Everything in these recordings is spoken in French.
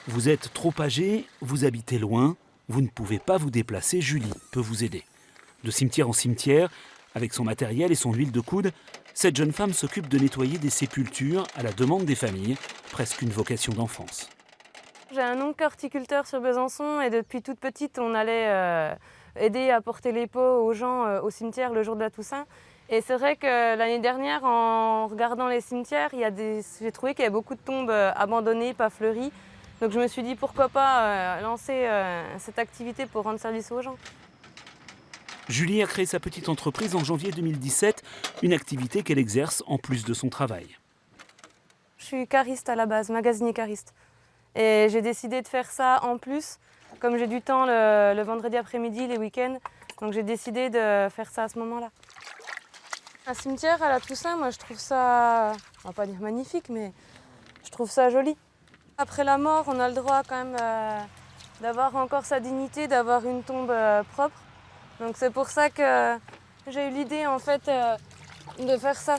Vous êtes trop âgé, vous habitez loin, vous ne pouvez pas vous déplacer, Julie peut vous aider. De cimetière en cimetière, avec son matériel et son huile de coude, cette jeune femme s'occupe de nettoyer des sépultures à la demande des familles, presque une vocation d'enfance. J'ai un oncle horticulteur sur Besançon et depuis toute petite, on allait aider à porter les pots aux gens au cimetière le jour de la Toussaint. Et c'est vrai que l'année dernière, en regardant les cimetières, j'ai trouvé qu'il y avait beaucoup de tombes abandonnées, pas fleuries. Donc je me suis dit pourquoi pas lancer cette activité pour rendre service aux gens. Julie a créé sa petite entreprise en janvier 2017, une activité qu'elle exerce en plus de son travail. Je suis cariste à la base, magasinier cariste. Et j'ai décidé de faire ça en plus, comme j'ai du temps le vendredi après-midi, les week-ends. Donc j'ai décidé de faire ça à ce moment-là. Un cimetière à la Toussaint, moi je trouve ça, on va pas dire magnifique, mais je trouve ça joli. Après la mort, on a le droit quand même d'avoir encore sa dignité, d'avoir une tombe propre. Donc c'est pour ça que j'ai eu l'idée en fait de faire ça.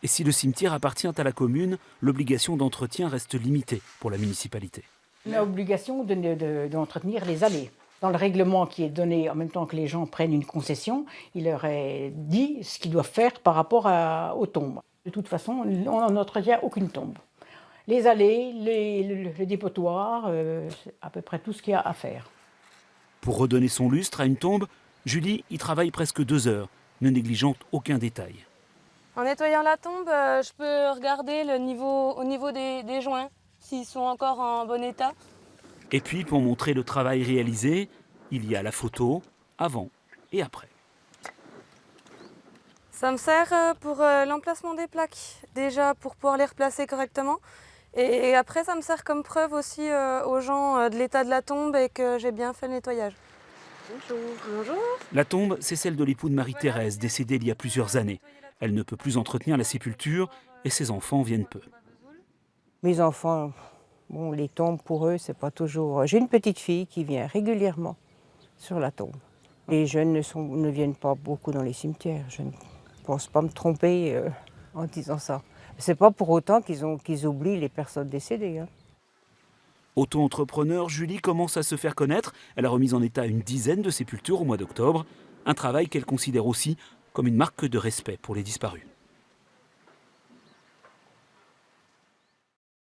Et si le cimetière appartient à la commune, l'obligation d'entretien reste limitée pour la municipalité. On a l'obligation d'entretenir les allées. Dans le règlement qui est donné en même temps que les gens prennent une concession, il leur est dit ce qu'ils doivent faire par rapport aux tombes. De toute façon, on n'entretient aucune tombe. Les allées, les dépotoirs, à peu près tout ce qu'il y a à faire. Pour redonner son lustre à une tombe, Julie y travaille presque 2 heures, ne négligeant aucun détail. En nettoyant la tombe, je peux regarder au niveau des joints, s'ils sont encore en bon état. Et puis, pour montrer le travail réalisé, il y a la photo avant et après. Ça me sert pour l'emplacement des plaques, déjà pour pouvoir les replacer correctement. Et après, ça me sert comme preuve aussi aux gens de l'état de la tombe et que j'ai bien fait le nettoyage. Bonjour. Bonjour. La tombe, c'est celle de l'époux de Marie-Thérèse, décédée il y a plusieurs années. Elle ne peut plus entretenir la sépulture et ses enfants viennent peu. Mes enfants, bon, les tombes pour eux, c'est pas toujours. J'ai une petite fille qui vient régulièrement sur la tombe. Les jeunes ne viennent pas beaucoup dans les cimetières. Je ne pense pas me tromper en disant ça. C'est pas pour autant qu'ils oublient les personnes décédées. Hein. Auto-entrepreneur, Julie commence à se faire connaître. Elle a remis en état une dizaine de sépultures au mois d'octobre. Un travail qu'elle considère aussi comme une marque de respect pour les disparus.